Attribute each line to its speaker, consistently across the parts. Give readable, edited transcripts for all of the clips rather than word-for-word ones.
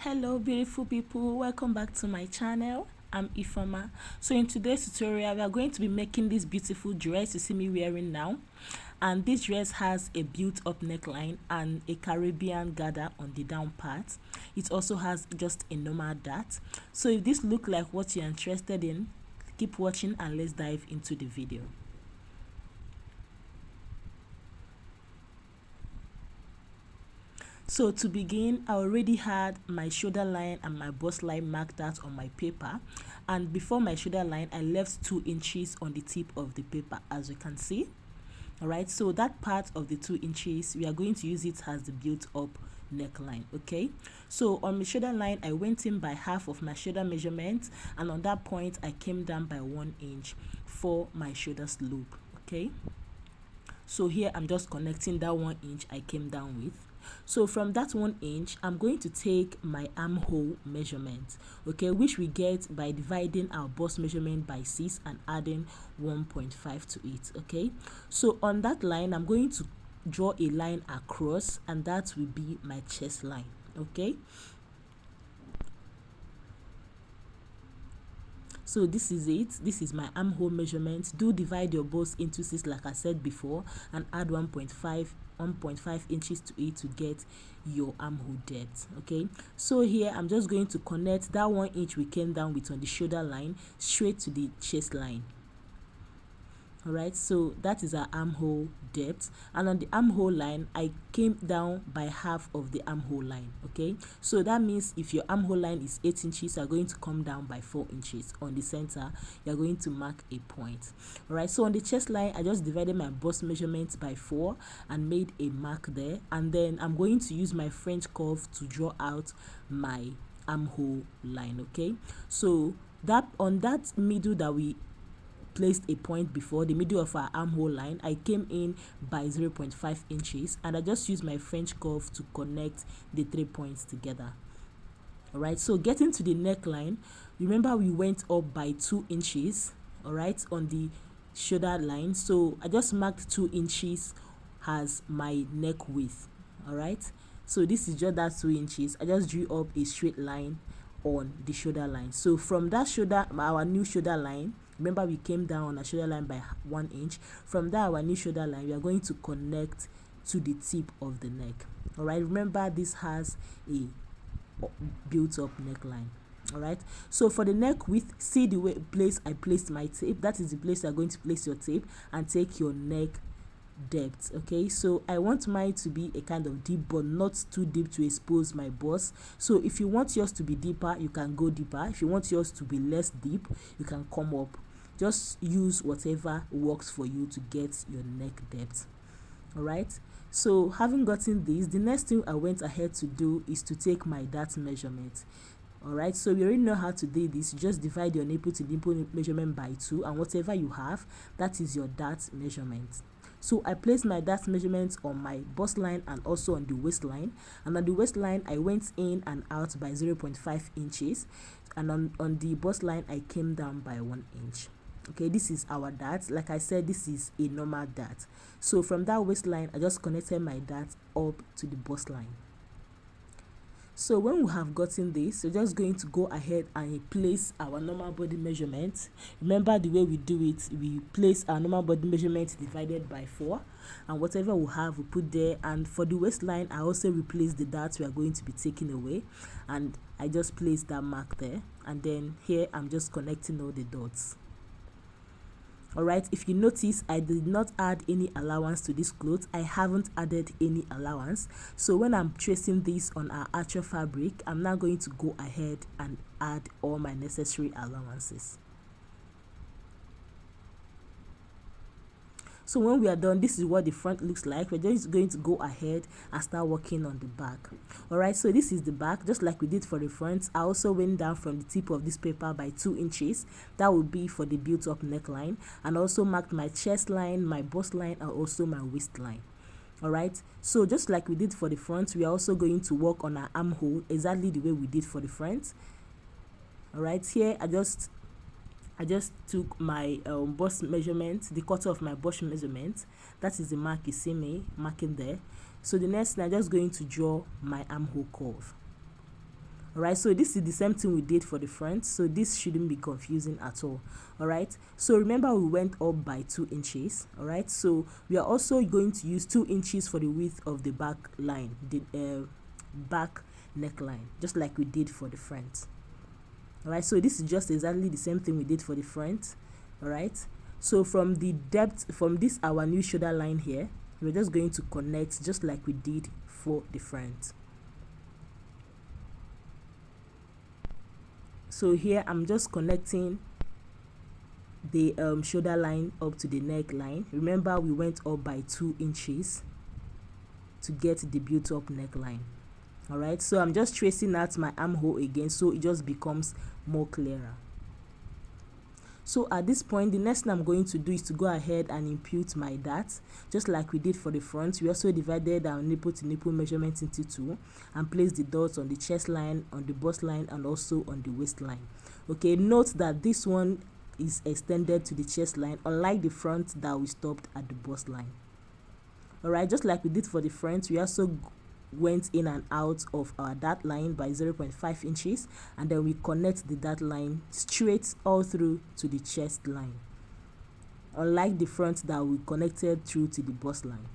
Speaker 1: Hello beautiful people, welcome back to my channel. I'm Ifoma. So in today's tutorial we are going to be making this beautiful dress you see me wearing now, and this dress has a built up neckline and a Caribbean gather on the down part. It also has just a normal dart. So if this look like what you're interested in, keep watching and let's dive into the video. So to begin, I already had my shoulder line and my bust line marked out on my paper, and before my shoulder line I left 2 inches on the tip of the paper, as you can see. Alright, so that part of the 2 inches we are going to use it as the built up neckline. Okay, so on my shoulder line I went in by half of my shoulder measurement, and on that point I came down by 1 inch for my shoulder slope. Okay, so here I'm just connecting that 1 inch I came down with. So from that 1 inch I'm going to take my armhole measurement, okay, which we get by dividing our bust measurement by 6 and adding 1.5 to it. Okay, so on that line I'm going to draw a line across, and that will be my chest line. Okay, so this is it. This is my armhole measurement. Do divide your bust into 6 like I said before, and add 1.5 inches to it to get your armhole depth. Okay, so here I'm just going to connect that 1 inch we came down with on the shoulder line straight to the chest line. Alright, so that is our armhole depth, and on the armhole line I came down by half of the armhole line. Okay, so that means if your armhole line is 8 inches, you are going to come down by 4 inches. On the center you are going to mark a point. Alright, so on the chest line I just divided my bust measurement by 4 and made a mark there, and then I'm going to use my French curve to draw out my armhole line. Okay, so that on that middle that we placed a point before, the middle of our armhole line, I came in by 0.5 inches, and I just used my French curve to connect the 3 points together. Alright, so getting to the neckline, remember we went up by 2 inches, alright, on the shoulder line. So I just marked 2 inches as my neck width. Alright, so this is just that 2 inches. I just drew up a straight line on the shoulder line. So from that shoulder, our new shoulder line, remember we came down on our shoulder line by 1 inch. From that our new shoulder line we are going to connect to the tip of the neck. All right, remember this has a built up neckline. All right, so for the neck width, see the place I placed my tape. That is the place you are going to place your tape and take your neck depth. Okay, so I want mine to be a kind of deep, but not too deep to expose my bust. So if you want yours to be deeper, you can go deeper. If you want yours to be less deep, you can come up. Just use whatever works for you to get your neck depth. All right, so having gotten this, the next thing I went ahead to do is to take my dart measurement. Alright, so we already know how to do this. You just divide your nipple to nipple measurement by 2, and whatever you have, that is your dart measurement. So I placed my dart measurements on my bust line and also on the waistline, and on the waistline I went in and out by 0.5 inches, and on the bust line I came down by 1 inch. Okay, this is our dart. Like I said, this is a normal dart. So from that waistline I just connected my dart up to the bust line. So when we have gotten this, we're just going to go ahead and place our normal body measurement. Remember the way we do it, we place our normal body measurement divided by 4, and whatever we have we put there. And for the waistline I also replace the darts we are going to be taking away, and I just placed that mark there, and then here I'm just connecting all the dots. Alright, if you notice I did not add any allowance to this cloth. I haven't added any allowance. So when I'm tracing this on our actual fabric, I'm now going to go ahead and add all my necessary allowances. So when we are done, this is what the front looks like. We're just going to go ahead and start working on the back. Alright, so this is the back, just like we did for the front. I also went down from the tip of this paper by 2 inches. That would be for the built up neckline, and also marked my chest line, my bust line, and also my waistline. Alright, so just like we did for the front, we are also going to work on our armhole exactly the way we did for the front. Alright, here I just took my bust measurement, the quarter of my bust measurement. That is the mark you see me marking there. So the next thing, I'm just going to draw my armhole curve. All right, so this is the same thing we did for the front, so this shouldn't be confusing at all. All right, so remember we went up by 2 inches. All right, so we are also going to use 2 inches for the width of the back line, the back neckline, just like we did for the front. All right, so this is just exactly the same thing we did for the front. All right, so from the depth, from this our new shoulder line here, we're just going to connect just like we did for the front. So here I'm just connecting the shoulder line up to the neckline. Remember we went up by 2 inches to get the built up neckline. All right, so I'm just tracing out my armhole again so it just becomes more clearer. So at this point, the next thing I'm going to do is to go ahead and impute my dart, just like we did for the front. We also divided our nipple to nipple measurement into 2 and placed the dots on the chest line, on the bust line, and also on the waistline. Okay, note that this one is extended to the chest line, unlike the front that we stopped at the bust line. All right, just like we did for the front, we also went in and out of our dart line by 0.5 inches, and then we connect the dart line straight all through to the chest line, unlike the front that we connected through to the bust line.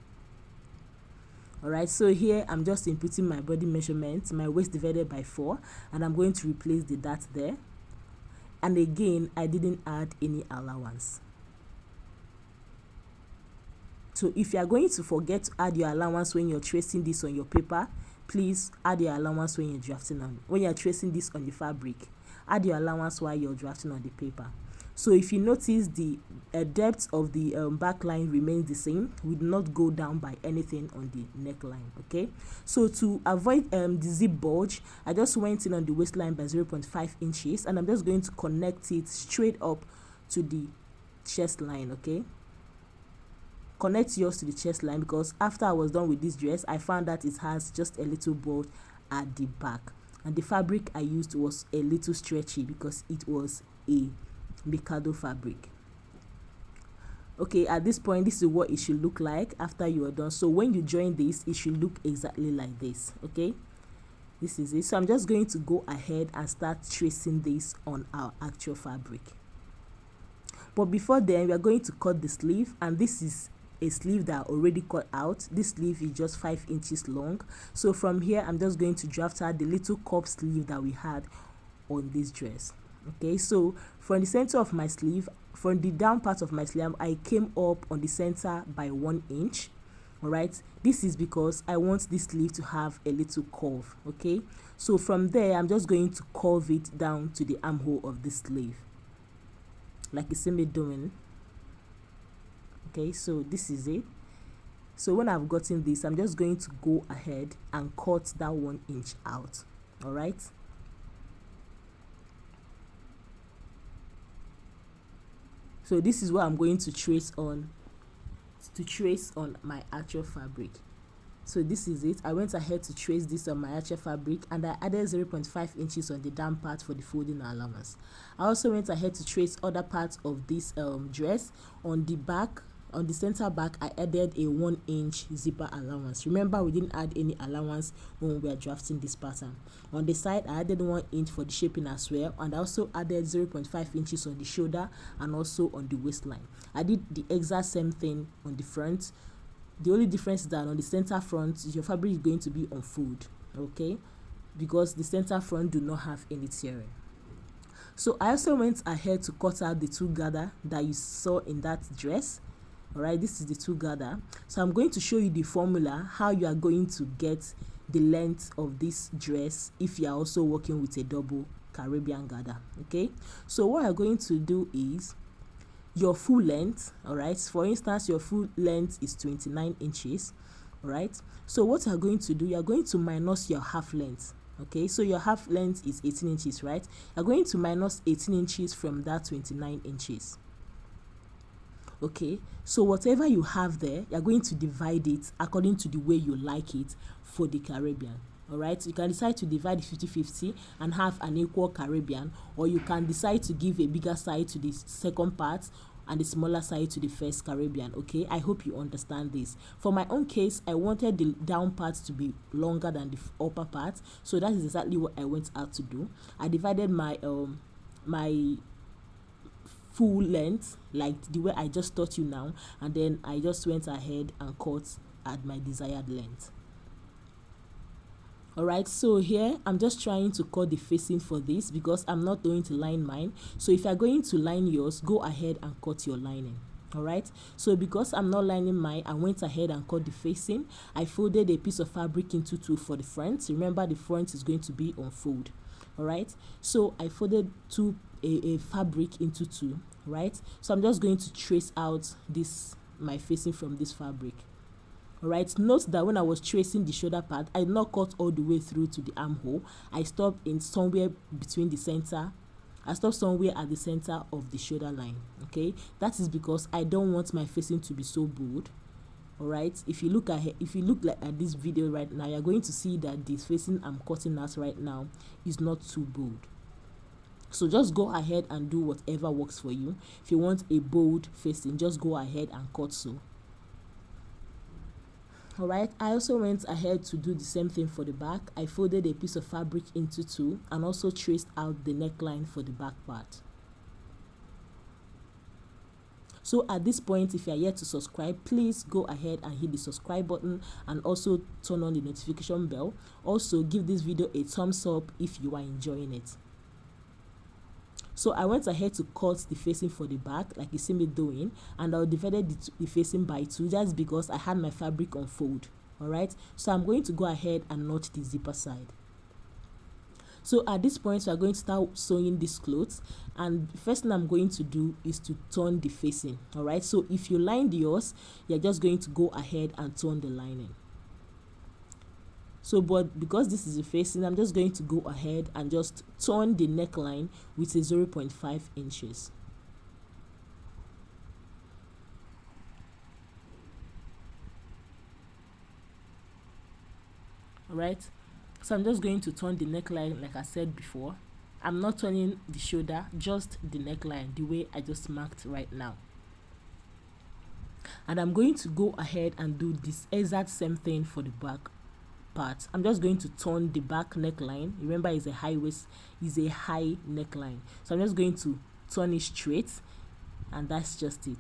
Speaker 1: All right, so here I'm just inputting my body measurement, my waist divided by 4, and I'm going to replace the dart there. And again, I didn't add any allowance. So if you are going to forget to add your allowance when you're tracing this on your paper, please add your allowance when you're drafting on, when you're tracing this on the fabric. Add your allowance while you're drafting on the paper. So if you notice, the depth of the back line remains the same. We do not go down by anything on the neckline. Okay, so to avoid the zip bulge, I just went in on the waistline by 0.5 inches, and I'm just going to connect it straight up to the chest line. Okay, connect yours to the chest line, because after I was done with this dress, I found that it has just a little bulge at the back, and the fabric I used was a little stretchy because it was a Mikado fabric. Okay, at this point, this is what it should look like after you are done. So when you join this, it should look exactly like this. Okay, this is it. So I'm just going to go ahead and start tracing this on our actual fabric. But before then, we are going to cut the sleeve, and this is a sleeve that I already cut out. This sleeve is just 5 inches long. So from here, I'm just going to draft out the little cup sleeve that we had on this dress. Okay, so from the center of my sleeve, from the down part of my sleeve, I came up on the center by 1 inch. All right, this is because I want this sleeve to have a little curve. Okay, so from there, I'm just going to curve it down to the armhole of the sleeve, like you see me doing. Okay, so this is it. So when I've gotten this, I'm just going to go ahead and cut that 1 inch out. All right, so this is what I'm going to trace on my actual fabric. So this is it. I went ahead to trace this on my actual fabric, and I added 0.5 inches on the down part for the folding allowance. I also went ahead to trace other parts of this dress. On the back, on the center back, I added a 1 inch zipper allowance. Remember, we didn't add any allowance when we were drafting this pattern. On the side, I added 1 inch for the shaping as well, and I also added 0.5 inches on the shoulder and also on the waistline. I did the exact same thing on the front. The only difference is that on the center front, your fabric is going to be on fold, okay, because the center front do not have any tearing. So I also went ahead to cut out the 2 gather that you saw in that dress. All right, this is the 2 gather. So I'm going to show you the formula, how you are going to get the length of this dress if you are also working with a double Caribbean gather. Okay, so what you're going to do is your full length. All right, for instance, your full length is 29 inches. All right, so what you're going to do, you're going to minus your half length. Okay, so your half length is 18 inches, right? You're going to minus 18 inches from that 29 inches. Okay, so whatever you have there, you're going to divide it according to the way you like it for the Caribbean. All right, you can decide to divide 50-50 and have an equal Caribbean, or you can decide to give a bigger side to the second part and the smaller side to the first Caribbean. Okay, I hope you understand this. For my own case, I wanted the down part to be longer than the upper part, so that is exactly what I went out to do. I divided my full length like the way I just taught you now, and then I just went ahead and cut at my desired length. Alright, so here I'm just trying to cut the facing for this because I'm not going to line mine. So if you're going to line yours, go ahead and cut your lining. Alright, so because I'm not lining mine, I went ahead and cut the facing. I folded a piece of fabric into two for the front. Remember, the front is going to be on fold. Alright, so I folded a fabric into two, right? So I'm just going to trace out my facing from this fabric. Alright, note that when I was tracing the shoulder part, I did not cut all the way through to the armhole. I stopped in somewhere between the center. I stopped somewhere at the center of the shoulder line. Okay, that is because I don't want my facing to be so bold. Alright, if you look at this video right now, you're going to see that this facing I'm cutting out right now is not too bold. So just go ahead and do whatever works for you. If you want a bold facing, just go ahead and cut so. Alright, I also went ahead to do the same thing for the back. I folded a piece of fabric into two and also traced out the neckline for the back part. So at this point, if you are yet to subscribe, please go ahead and hit the subscribe button and also turn on the notification bell. Also, give this video a thumbs up if you are enjoying it. So I went ahead to cut the facing for the back like you see me doing, and I divided the facing by two just because I had my fabric on fold. Alright, so I'm going to go ahead and notch the zipper side. So at this point, we are going to start sewing these clothes, and the first thing I'm going to do is to turn the facing. Alright, so if you lined yours, you're just going to go ahead and turn the lining. So, but because this is a facing, I'm just going to go ahead and just turn the neckline with a 0.5 inches. Alright, so I'm just going to turn the neckline like I said before. I'm not turning the shoulder, just the neckline, the way I just marked right now. And I'm going to go ahead and do this exact same thing for the back part. I'm just going to turn the back neckline. Remember, it's a high neckline, so I'm just going to turn it straight, and that's just it.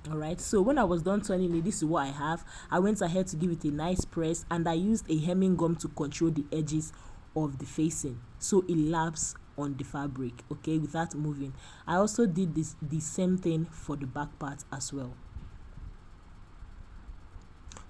Speaker 1: Alright, so when I was done turning it, this is what I have. I went ahead to give it a nice press, and I used a hemming gum to control the edges of the facing so it laps on the fabric, okay, without moving. I also did the same thing for the back part as well.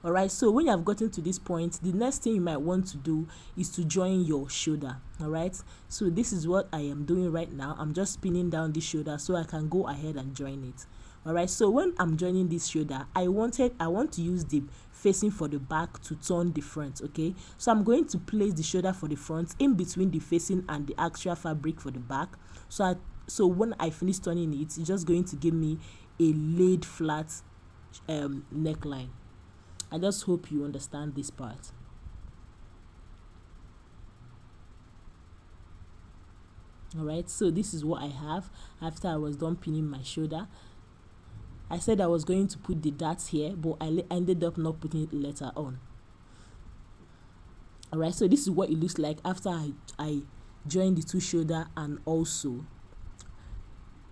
Speaker 1: Alright, so when you have gotten to this point, the next thing you might want to do is to join your shoulder. Alright, so this is what I am doing right now. I'm just pinning down this shoulder so I can go ahead and join it. Alright, so when I'm joining this shoulder, I want to use the facing for the back to turn the front. Okay, so I'm going to place the shoulder for the front in between the facing and the actual fabric for the back. So when I finish turning it, it's just going to give me a laid flat neckline. I just hope you understand this part. Alright, so this is what I have after I was done pinning my shoulder. I said I was going to put the darts here, but I ended up not putting it later on. Alright, so this is what it looks like after I joined the two shoulder and also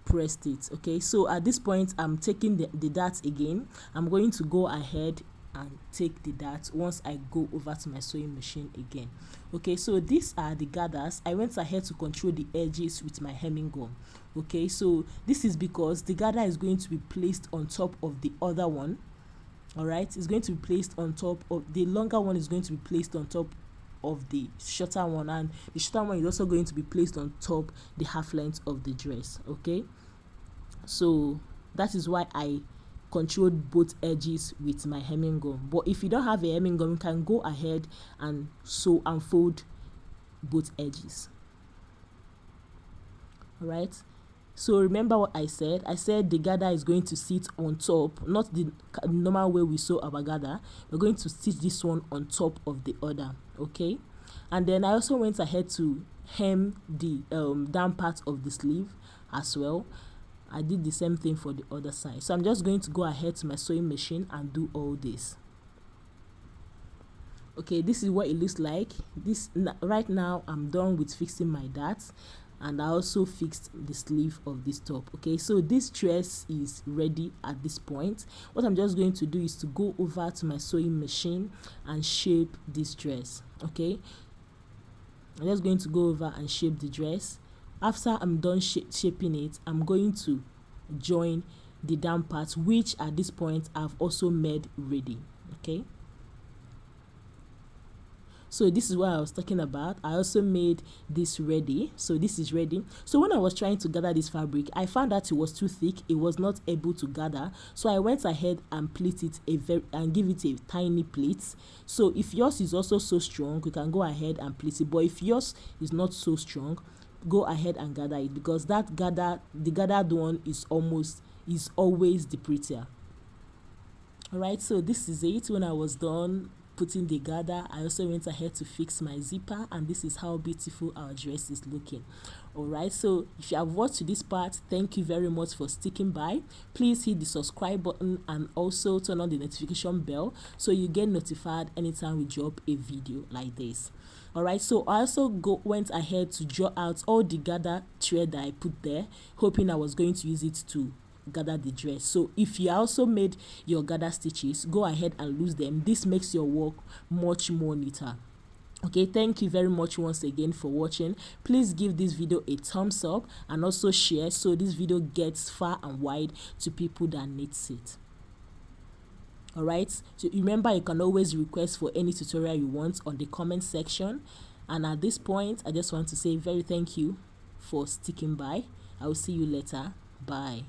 Speaker 1: pressed it. Okay, so at this point, I'm taking the darts again. I'm going to go ahead and take the darts once I go over to my sewing machine again. Okay, so these are the gathers. I went ahead to control the edges with my hemming gum. Okay, so this is because the gather is going to be placed on top of the other one. All right, it's going to be placed on top of the longer one, is going to be placed on top of the shorter one, and the shorter one is also going to be placed on top the half length of the dress. Okay, so that is why I controlled both edges with my hemming gum. But if you don't have a hemming gum, you can go ahead and sew and fold both edges. All right, so remember what I said. I said the gather is going to sit on top, not the normal way we sew our gather. We're going to stitch this one on top of the other. Okay, and then I also went ahead to hem the down part of the sleeve as well. I did the same thing for the other side. So I'm just going to go ahead to my sewing machine and do all this. Okay, this is what it looks like. Right now I'm done with fixing my darts, and I also fixed the sleeve of this top. Okay, so this dress is ready at this point. What I'm just going to do is to go over to my sewing machine and shape this dress. Okay, I'm just going to go over and shape the dress. After I'm done shaping it, I'm going to join the down parts, which at this point I've also made ready. Okay, so this is what I was talking about. I also made this ready. So this is ready. So when I was trying to gather this fabric, I found that it was too thick. It was not able to gather. So I went ahead and pleat it and give it a tiny pleat. So if yours is also so strong, you can go ahead and pleat it. But if yours is not so strong, go ahead and gather it, because the gathered one is always the prettier. Alright, so this is it. When I was done putting the gather, I also went ahead to fix my zipper, and this is how beautiful our dress is looking. Alright, so if you have watched to this part, thank you very much for sticking by. Please hit the subscribe button and also turn on the notification bell so you get notified anytime we drop a video like this. Alright, so I also went ahead to draw out all the gather thread that I put there, hoping I was going to use it to gather the dress. So if you also made your gather stitches, go ahead and lose them. This makes your work much more neater. Okay, thank you very much once again for watching. Please give this video a thumbs up and also share so this video gets far and wide to people that needs it. Alright, so remember, you can always request for any tutorial you want on the comment section. And at this point, I just want to say very thank you for sticking by. I will see you later. Bye.